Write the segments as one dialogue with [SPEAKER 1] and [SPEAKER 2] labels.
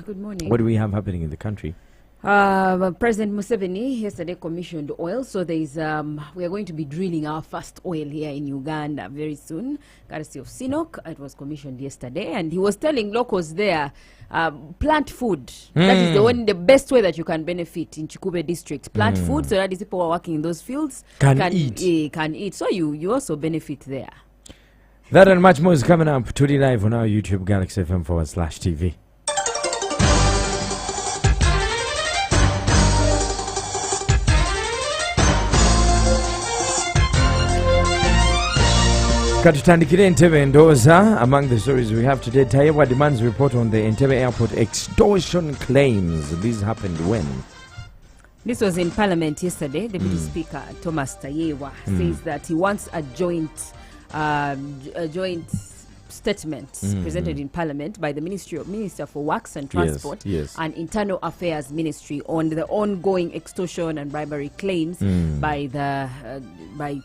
[SPEAKER 1] Good morning.
[SPEAKER 2] What do we have happening in the country?
[SPEAKER 1] President Museveni yesterday commissioned oil, so we are going to be drilling our first oil here in Uganda very soon, courtesy of Sinok. It was commissioned yesterday, and he was telling locals there, plant food. That is the best way that you can benefit in Chikube district. Plant food so that these people who are working in those fields can eat. So you also benefit there.
[SPEAKER 2] That and much more is coming up today live on our YouTube, Galaxy FM/TV. Katutandikire Entebbe Ndoza. Among the stories we have today, Tayewa demands report on the Entebbe airport extortion claims. This happened when?
[SPEAKER 1] This was in Parliament yesterday. Deputy Speaker Thomas Tayewa says that he wants a joint statement presented in Parliament by the Minister for Works and Transport and Internal Affairs Ministry on the ongoing extortion and bribery claims by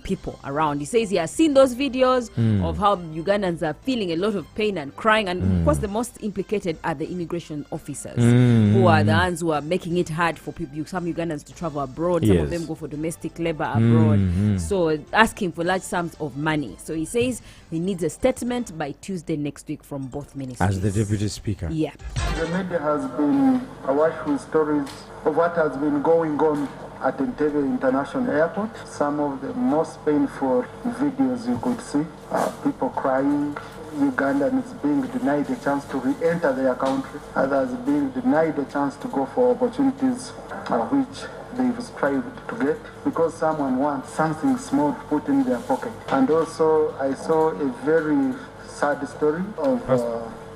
[SPEAKER 1] people around. He says he has seen those videos of how Ugandans are feeling a lot of pain and crying, and of course the most implicated are the immigration officers who are the ones who are making it hard for people, some Ugandans to travel abroad. Some of them go for domestic labor abroad, so asking for large sums of money. So he says he needs a statement by Tuesday next week from both ministries.
[SPEAKER 2] As the Deputy Speaker.
[SPEAKER 1] Yeah.
[SPEAKER 3] The media has been awash with stories of what has been going on at Entebbe International Airport. Some of the most painful videos you could see are people crying, Ugandans being denied a chance to re-enter their country, others being denied a chance to go for opportunities which they've strived to get because someone wants something small to put in their pocket. And also I saw a very sad story of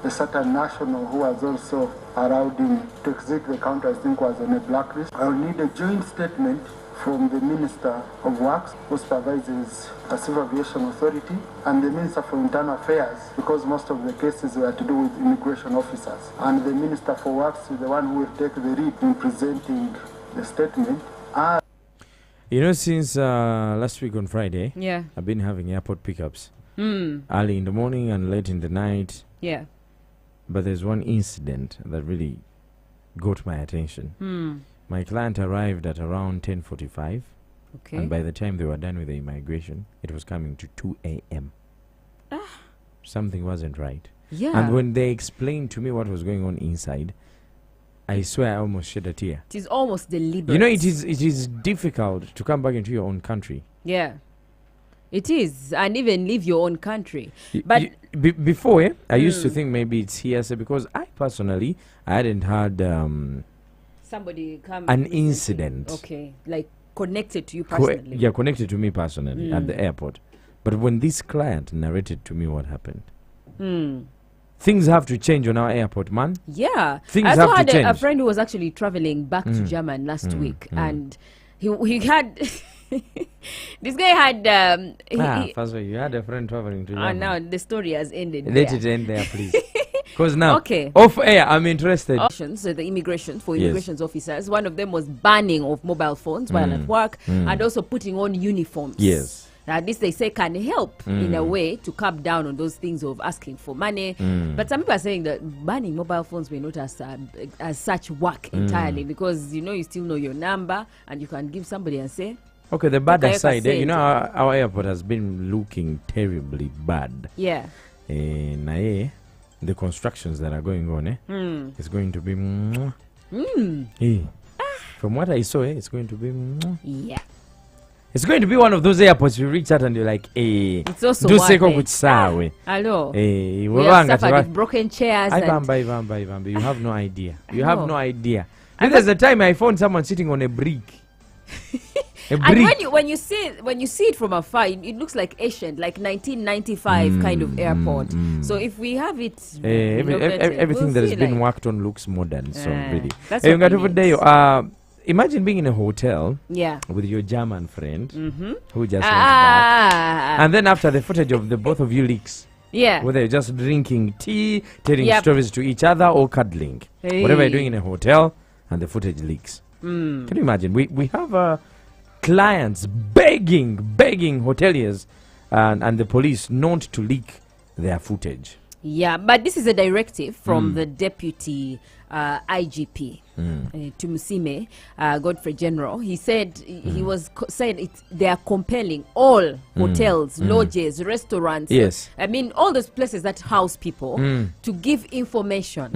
[SPEAKER 3] a certain national who was also allowed him to exit the country, I think was on a blacklist. I'll need a joint statement from the Minister of Works, who supervises the Civil Aviation Authority, and the Minister for Internal Affairs, because most of the cases were to do with immigration officers. And the Minister for Works is the one who will take the lead in presenting the statement.
[SPEAKER 2] You know, since last week on Friday,
[SPEAKER 1] I've
[SPEAKER 2] been having airport pickups. Early in the morning and late in the night.
[SPEAKER 1] Yeah.
[SPEAKER 2] But there's one incident that really got my attention. My client arrived at around 10:45.
[SPEAKER 1] Okay.
[SPEAKER 2] And by the time they were done with the immigration, it was coming to 2 a.m. Something wasn't right.
[SPEAKER 1] Yeah.
[SPEAKER 2] And when they explained to me what was going on inside, I swear I almost shed a tear.
[SPEAKER 1] It is almost deliberate.
[SPEAKER 2] You know, it is difficult to come back into your own country.
[SPEAKER 1] Yeah. It is, and even leave your own country. But
[SPEAKER 2] before, I used to think maybe it's hearsay because I personally, I hadn't had
[SPEAKER 1] somebody come
[SPEAKER 2] an incident.
[SPEAKER 1] Okay, like connected to you personally.
[SPEAKER 2] Connected to me personally at the airport. But when this client narrated to me what happened, things have to change on our airport, man.
[SPEAKER 1] Yeah,
[SPEAKER 2] things
[SPEAKER 1] I also
[SPEAKER 2] have to change.
[SPEAKER 1] A friend who was actually traveling back to Germany last week, and he had. This guy had
[SPEAKER 2] first of all, you had a friend traveling to Germany.
[SPEAKER 1] Now the story has ended.
[SPEAKER 2] Let it end there, please. Because now,
[SPEAKER 1] okay,
[SPEAKER 2] off air, I'm interested.
[SPEAKER 1] So the immigration officers, one of them was banning of mobile phones while at work, and also putting on uniforms.
[SPEAKER 2] Yes.
[SPEAKER 1] This they say can help in a way to cut down on those things of asking for money. But some people are saying that banning mobile phones may not as such work entirely, because you still know your number and you can give somebody and say.
[SPEAKER 2] Okay, the bad side, our airport has been looking terribly bad.
[SPEAKER 1] Yeah.
[SPEAKER 2] The constructions that are going on, it's going to be. From what I saw, it's going to be.
[SPEAKER 1] Yeah.
[SPEAKER 2] It's going to be one of those airports you reach out and you're like,
[SPEAKER 1] it's also
[SPEAKER 2] hello.
[SPEAKER 1] We have suffered with broken chairs.
[SPEAKER 2] You have no idea. You have no idea. There's a time I found someone sitting on a brick.
[SPEAKER 1] And when you see it from afar, it looks like ancient, like 1995 kind of airport. So if we have it,
[SPEAKER 2] everything that has been worked on looks modern. So really,
[SPEAKER 1] that's
[SPEAKER 2] imagine being in a hotel, with your German friend who just went back, and then after the footage of the both of you leaks.
[SPEAKER 1] Yeah.
[SPEAKER 2] Whether you're just drinking tea, telling stories to each other, or cuddling, whatever you're doing in a hotel, and the footage leaks. Can you imagine? We have clients begging hoteliers and the police not to leak their footage.
[SPEAKER 1] Yeah, but this is a directive from the deputy IGP to Musime, Godfrey General. He said said they are compelling all hotels, lodges, restaurants.
[SPEAKER 2] Yes.
[SPEAKER 1] I mean, all those places that house people to give information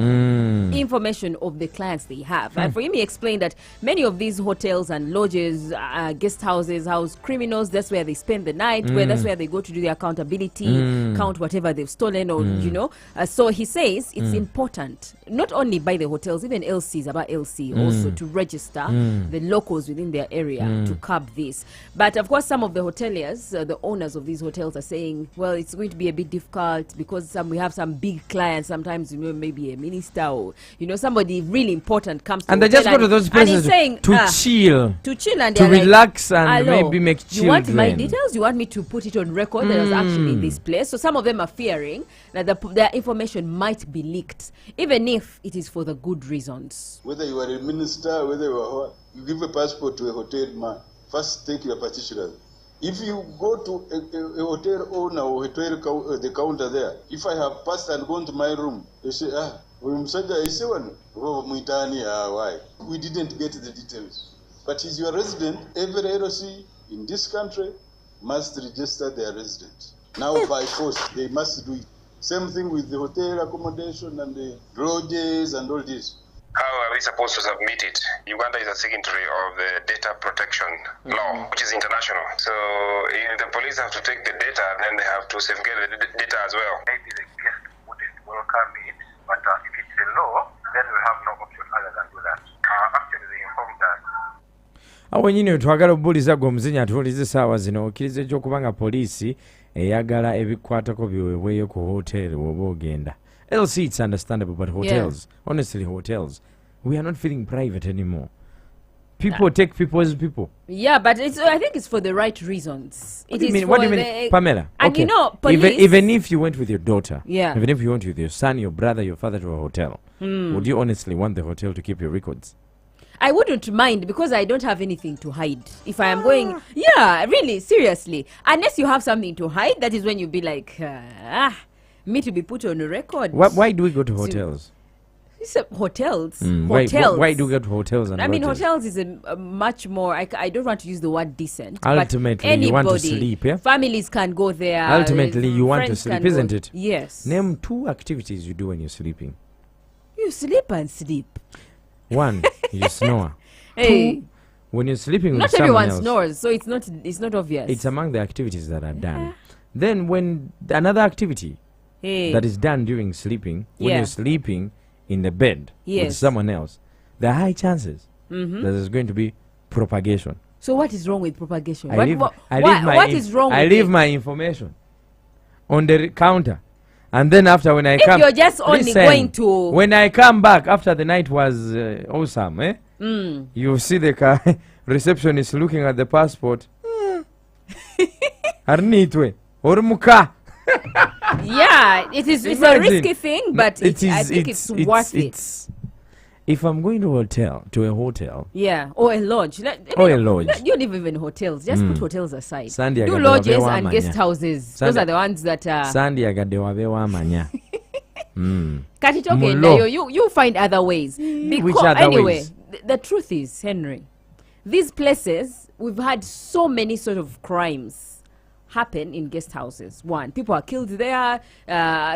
[SPEAKER 1] of the clients they have. And for him, he explained that many of these hotels and lodges, guest houses, house criminals. That's where they spend the night. That's where they go to do their accountability, count whatever they've stolen, or so he says it's important not only by the hotels, even LCs, about LC also to register the locals within their area to curb this. But of course, some of the hoteliers, the owners of these hotels, are saying, well, it's going to be a bit difficult because we have some big clients. Sometimes, maybe a minister or somebody really important comes to
[SPEAKER 2] and they just go to those places to chill and to relax and maybe make children.
[SPEAKER 1] You want my details? You want me to put it on record that I was actually in this place? So some of them are fearing that their information might be leaked, even if it is for the good reasons.
[SPEAKER 4] Whether you are a minister, whether you give a passport to a hotel man, first take your particulars. If you go to a hotel owner or hotel the counter there, if I have passed and gone to my room, they say, why? We didn't get the details. But he's your resident. Every LOC in this country must register their resident. Now by force, they must do it. Same thing with the hotel accommodation and the lodges and all this.
[SPEAKER 5] How are we supposed to submit it? Uganda is a signatory of the data protection law, which is international. So the police have to take the data, then they have to safeguard the data as well.
[SPEAKER 6] Maybe the guest wouldn't welcome it, but if it's a law, then we have no option other than do that. Actually, they informed us.
[SPEAKER 2] Awo twagala obuuliza gwe omuzinya atuulize essaawa zino okkiriza ekyokubanga poliisi eyagala ebikwatako biweebweyo ku hotel woba ogenda. LC, it's understandable, but hotels, honestly, hotels, we are not feeling private anymore. People take people as people.
[SPEAKER 1] Yeah, but I think it's for the right reasons.
[SPEAKER 2] What do you mean, Pamela?
[SPEAKER 1] And
[SPEAKER 2] okay.
[SPEAKER 1] Police,
[SPEAKER 2] even if you went with your daughter,
[SPEAKER 1] even
[SPEAKER 2] if you went with your son, your brother, your father to a hotel, would you honestly want the hotel to keep your records?
[SPEAKER 1] I wouldn't mind because I don't have anything to hide. If I am going, really, seriously. Unless you have something to hide, that is when you'd be like, me to be put on a record.
[SPEAKER 2] Why do we go to hotels?
[SPEAKER 1] Hotels.
[SPEAKER 2] Hotels. Why do we go to hotels? And
[SPEAKER 1] hotels is a much more. I don't want to use the word decent.
[SPEAKER 2] Ultimately, you want to sleep. Yeah.
[SPEAKER 1] Families can go there.
[SPEAKER 2] Ultimately, you want to sleep, isn't it?
[SPEAKER 1] Yes.
[SPEAKER 2] Name 2 activities you do when you're sleeping.
[SPEAKER 1] You sleep and sleep.
[SPEAKER 2] 1, you snore.
[SPEAKER 1] Hey.
[SPEAKER 2] 2, when you're sleeping with
[SPEAKER 1] not
[SPEAKER 2] someone
[SPEAKER 1] everyone snores, so it's not obvious.
[SPEAKER 2] It's among the activities that are done. Then when another activity that is done during sleeping, when you're sleeping in the bed with someone else, there are high chances that there's going to be propagation.
[SPEAKER 1] So what is wrong with propagation?
[SPEAKER 2] What
[SPEAKER 1] is wrong with
[SPEAKER 2] I leave my information on the counter. And then after when I come...
[SPEAKER 1] you're just only going to...
[SPEAKER 2] When I come back after the night was awesome, you see the receptionist looking at the passport. Arnitwe. Ormuka.
[SPEAKER 1] Yeah, it's a risky thing, but I think it's worth it.
[SPEAKER 2] If I'm going to a hotel,
[SPEAKER 1] or a lodge, you don't live in hotels. Just put hotels aside. Do lodges and guest houses. Those are the ones that you find other ways. Because the truth is, Henry, these places, we've had so many sort of crimes happen in guest houses. 1, people are killed there.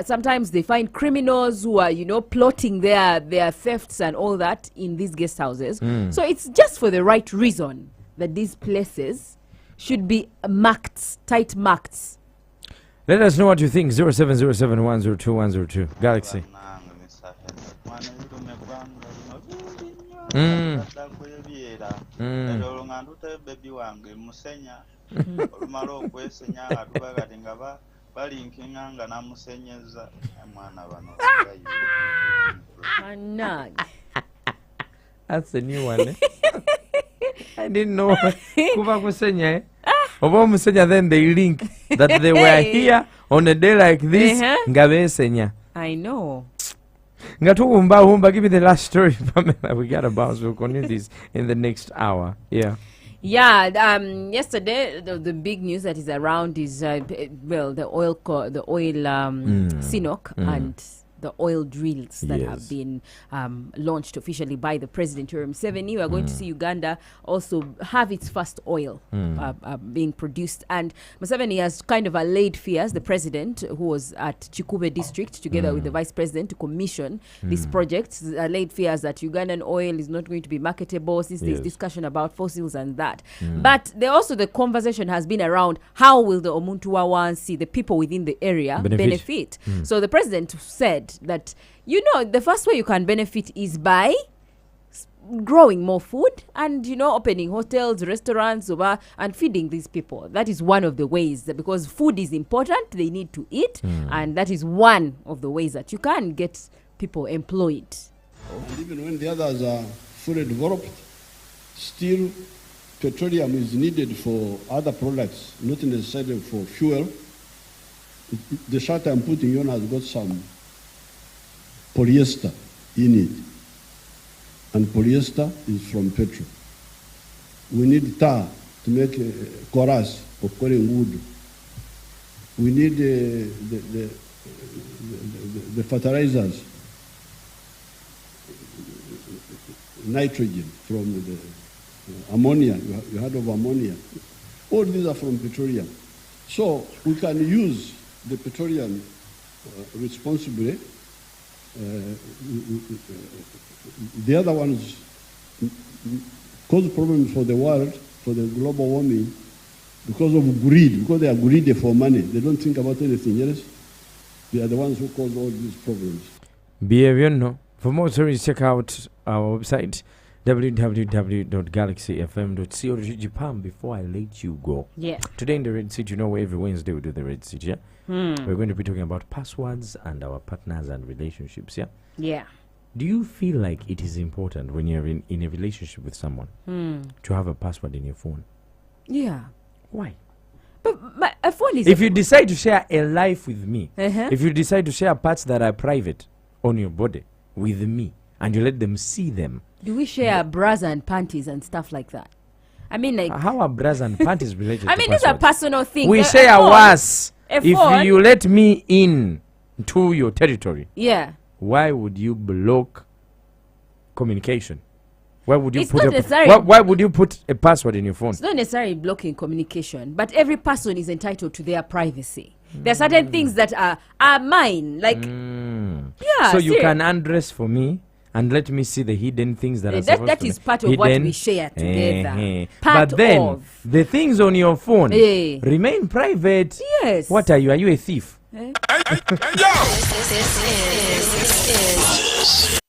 [SPEAKER 1] Sometimes they find criminals who are, plotting their thefts and all that in these guest houses. So it's just for the right reason that these places should be tight marked.
[SPEAKER 2] Let us know what you think. 0707102102 Galaxy.
[SPEAKER 7] olumala okwesenya atubagati nga balinkinganga namusenyeza mwana bano.
[SPEAKER 2] That's a new one. I didn't know. Kuba kusenya. Oba musenya, then they link that they were here on a day like this. Ngabe senya.
[SPEAKER 1] I know.
[SPEAKER 2] Humba, give me the last story, Pamela. We got to bounce. We'll continue this in the next hour.
[SPEAKER 1] Yesterday the big news that is around is the oil CNOC and the oil drills that have been launched officially by the President Museveni. We are going to see Uganda also have its first oil being produced. And Museveni has kind of allayed fears, the President, who was at Chikube district together with the Vice President to commission this project, allayed fears that Ugandan oil is not going to be marketable since there's discussion about fossils and that. But the conversation has been around how will the Omuntu-Wawansi, the people within the area, benefit. So the President said that, the first way you can benefit is by growing more food and, opening hotels, restaurants, and feeding these people. That is one of the ways, because food is important. They need to eat. And that is one of the ways that you can get people employed.
[SPEAKER 8] And even when the others are fully developed, still petroleum is needed for other products, not necessarily for fuel. The shirt I'm putting on has got some polyester in it. And polyester is from petrol. We need tar to make chorus for calling wood. We need the fertilizers, nitrogen from the ammonia. You heard of ammonia. All these are from petroleum. So we can use the petroleum responsibly. The other ones cause problems for the world, for the global warming, because of greed, because they are greedy for money. They don't think about anything else. They are the ones who cause all these problems.
[SPEAKER 2] For more stories, check out our website, www.galaxyfm.co.uk. Before I let you go, today in the Red Seat, where every Wednesday we do the Red Seat, we're going to be talking about passwords and our partners and relationships, Do you feel like it is important when you're in a relationship with someone to have a password in your phone?
[SPEAKER 1] Yeah.
[SPEAKER 2] Why?
[SPEAKER 1] But a phone is...
[SPEAKER 2] If you decide to share a life with me, if you decide to share parts that are private on your body with me, and you let them see them...
[SPEAKER 1] Do we share bras and panties and stuff like that? I mean, like...
[SPEAKER 2] How are bras and panties related
[SPEAKER 1] I mean, these are personal things.
[SPEAKER 2] We share worse. If you let me in to your territory, why would you block communication? Why would you why would you put a password in your phone?
[SPEAKER 1] It's not necessarily blocking communication, but every person is entitled to their privacy. There are certain things that are mine, like
[SPEAKER 2] so you can undress for me and let me see the hidden things that are supposed
[SPEAKER 1] that
[SPEAKER 2] to
[SPEAKER 1] is part of what we share together.
[SPEAKER 2] But then the things on your phone remain private.
[SPEAKER 1] Yes.
[SPEAKER 2] What are you? Are you a thief?
[SPEAKER 9] This is